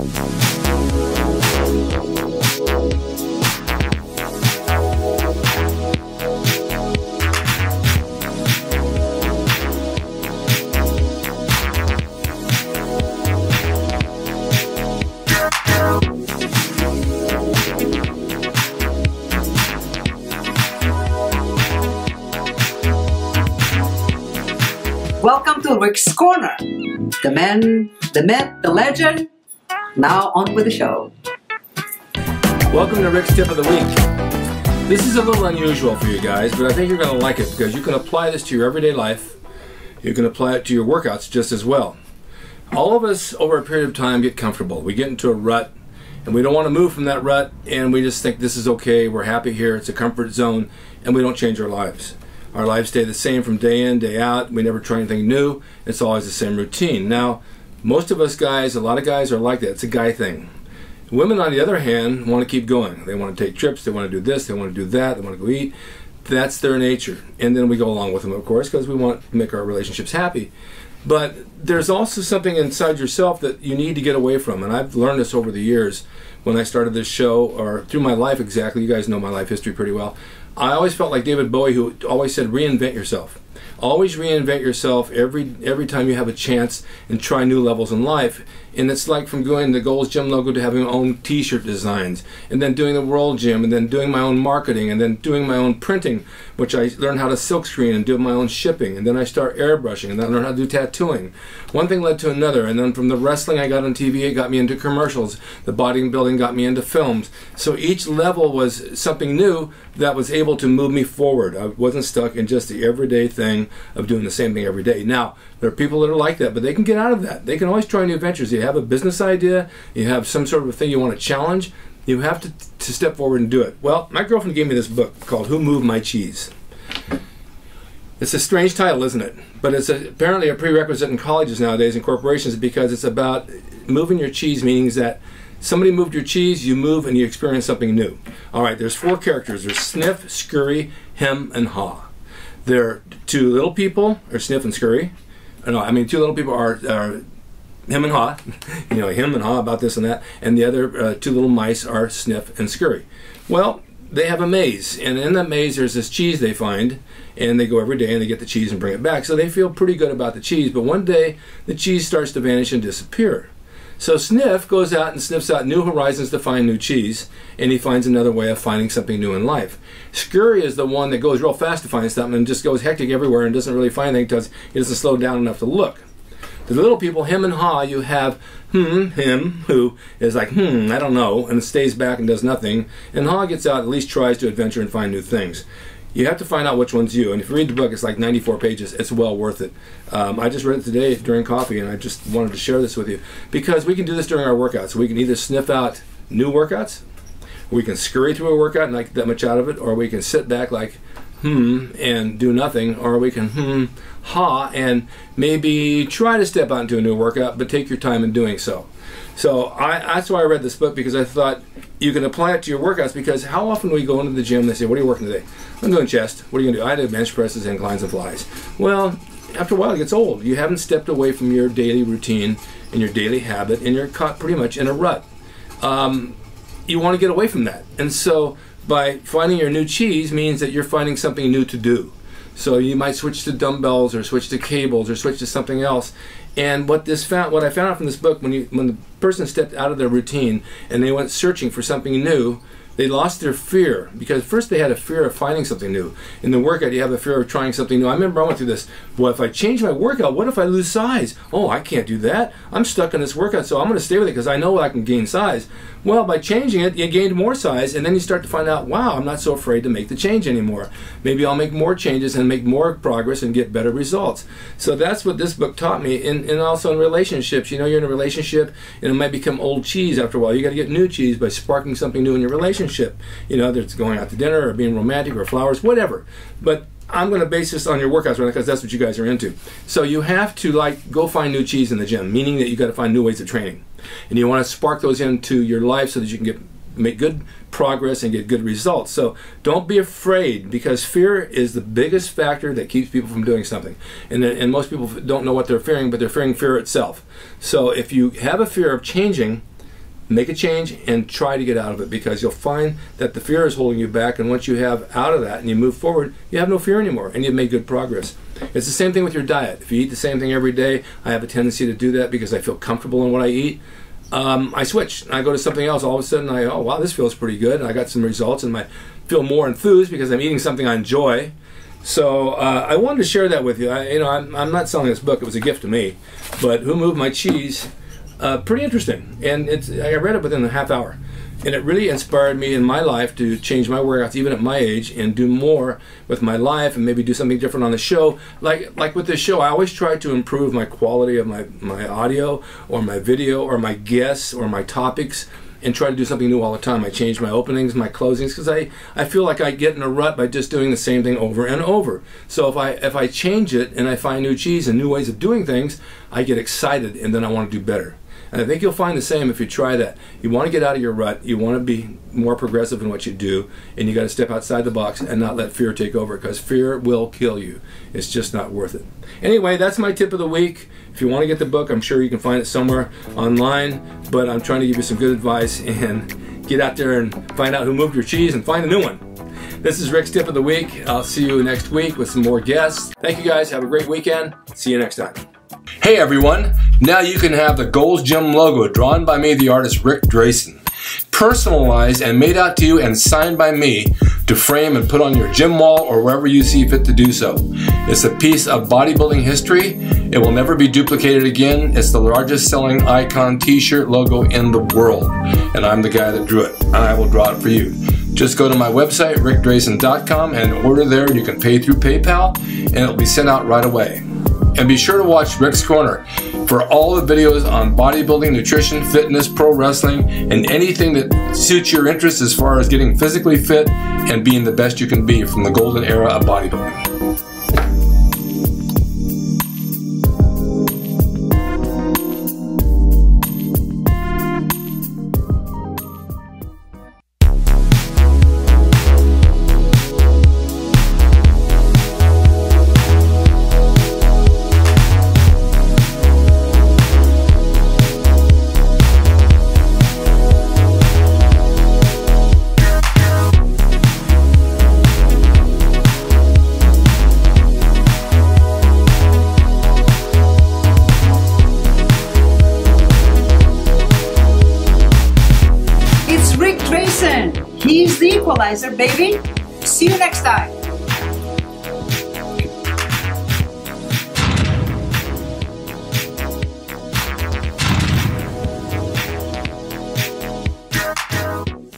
Welcome to Rick's Corner. The man, the myth, the legend. Now on with the show. Welcome to Rick's Tip of the Week. This is a little unusual for you guys, but I think you're going to like it because you can apply this to your everyday life. You can apply it to your workouts just as well. All of us over a period of time get comfortable. We get into a rut and we don't want to move from that rut, and we just think this is okay, we're happy here, it's a comfort zone, and we don't change our lives. Our lives stay the same from day in, day out. We never try anything new. It's always the same routine. Now, most of us guys, a lot of guys are like that. It's a guy thing. Women, on the other hand, want to keep going. They want to take trips. They want to do this. They want to do that. They want to go eat. That's their nature. And then we go along with them, of course, because we want to make our relationships happy. But there's also something inside yourself that you need to get away from. And I've learned this over the years when I started this show, or through my life exactly. You guys know my life history pretty well. I always felt like David Bowie, who always said, reinvent yourself. Always reinvent yourself every time you have a chance, and try new levels in life. And it's like from going the Gold's Gym logo to having my own t-shirt designs, and then doing the World Gym, and then doing my own marketing, and then doing my own printing, which I learned how to silkscreen and do my own shipping, and then I start airbrushing, and then I learned how to do tattooing. One thing led to another, and then from the wrestling I got on TV, it got me into commercials. The bodybuilding got me into films. So each level was something new that was able to move me forward. I wasn't stuck in just the everyday thing of doing the same thing every day. Now, there are people that are like that, but they can get out of that. They can always try new ventures. You have a business idea, you have some sort of a thing you want to challenge, you have to step forward and do it. Well, my girlfriend gave me this book called Who Moved My Cheese? It's a strange title, isn't it? But it's apparently a prerequisite in colleges nowadays and corporations, because it's about moving your cheese, meaning that somebody moved your cheese, you move, and you experience something new. All right, there's four characters. There's Sniff, Scurry, Hem, and Haw. There are two little people, or Sniff and Scurry. No, I mean, two little people are Hem and Haw. You know, Hem and Haw about this and that. And the other two little mice are Sniff and Scurry. Well, they have a maze, and in that maze there's this cheese they find, and they go every day and they get the cheese and bring it back. So they feel pretty good about the cheese, but one day the cheese starts to vanish and disappear. So Sniff goes out and sniffs out new horizons to find new cheese, and he finds another way of finding something new in life. Scurry is the one that goes real fast to find something and just goes hectic everywhere and doesn't really find anything because he doesn't slow down enough to look. The little people, Hem and Haw, you have him, who is like, I don't know, and stays back and does nothing, and Haw gets out, at least tries to adventure and find new things. You have to find out which one's you, and if you read the book, it's like 94 pages. It's well worth it. I just read it today during coffee, and I just wanted to share this with you, because we can do this during our workouts. We can either sniff out new workouts, or we can scurry through a workout and not get that much out of it, or we can sit back like, and do nothing, or we can haw and maybe try to step out into a new workout, but take your time in doing so. So that's why I read this book, because I thought you can apply it to your workouts, because how often we go into the gym and they say, what are you working today? I'm doing chest. What are you going to do? I do bench presses, inclines, and flies. Well, after a while it gets old. You haven't stepped away from your daily routine and your daily habit, and you're caught pretty much in a rut. You want to get away from that. And so by finding your new cheese means that you're finding something new to do. So you might switch to dumbbells, or switch to cables, or switch to something else. And what I found out from this book, when the person stepped out of their routine and they went searching for something new, they lost their fear, because first they had a fear of finding something new. In the workout, you have a fear of trying something new. I remember I went through this. Well, if I change my workout, what if I lose size? Oh, I can't do that. I'm stuck in this workout, so I'm going to stay with it because I know I can gain size. Well, by changing it, you gained more size, and then you start to find out, wow, I'm not so afraid to make the change anymore. Maybe I'll make more changes and make more progress and get better results. So that's what this book taught me, and also in relationships. You know, you're in a relationship, and it might become old cheese after a while. You got to get new cheese by sparking something new in your relationship. You know, whether it's going out to dinner or being romantic or flowers, whatever. But I'm going to base this on your workouts, right? Because that's what you guys are into. So you have to go find new cheese in the gym, meaning that you got to find new ways of training, and you want to spark those into your life so that you can make good progress and get good results. So don't be afraid, because fear is the biggest factor that keeps people from doing something. And most people don't know what they're fearing, but they're fearing fear itself. So if you have a fear of changing, make a change and try to get out of it, because you'll find that the fear is holding you back, and once you have out of that and you move forward, you have no fear anymore and you've made good progress. It's the same thing with your diet. If you eat the same thing every day, I have a tendency to do that because I feel comfortable in what I eat. I switch. I go to something else. All of a sudden, oh wow, this feels pretty good. And I got some results, and I feel more enthused because I'm eating something I enjoy. So I wanted to share that with you. I'm not selling this book. It was a gift to me. But Who Moved My Cheese? Pretty interesting. And I read it within a half hour. And it really inspired me in my life to change my workouts, even at my age, and do more with my life, and maybe do something different on the show. Like with this show, I always try to improve my quality of my audio, or my video, or my guests, or my topics, and try to do something new all the time. I change my openings, my closings, because I feel like I get in a rut by just doing the same thing over and over. So if I change it and I find new cheese and new ways of doing things, I get excited, and then I want to do better. And I think you'll find the same if you try that. You want to get out of your rut, you want to be more progressive in what you do, and you got to step outside the box and not let fear take over, because fear will kill you. It's just not worth it. Anyway, that's my tip of the week. If you want to get the book, I'm sure you can find it somewhere online, but I'm trying to give you some good advice, and get out there and find out who moved your cheese and find a new one. This is Rick's Tip of the Week. I'll see you next week with some more guests. Thank you guys. Have a great weekend. See you next time. Hey everyone, now you can have the Gold's Gym logo drawn by me, the artist Rick Drayson, personalized and made out to you and signed by me to frame and put on your gym wall or wherever you see fit to do so. It's a piece of bodybuilding history. It will never be duplicated again. It's the largest selling icon t-shirt logo in the world, and I'm the guy that drew it, and I will draw it for you. Just go to my website, rickdrayson.com, and order there. You can pay through PayPal, and it'll be sent out right away. And be sure to watch Rick's Corner for all the videos on bodybuilding, nutrition, fitness, pro wrestling, and anything that suits your interests as far as getting physically fit and being the best you can be from the golden era of bodybuilding. He's the equalizer, baby. See you next time.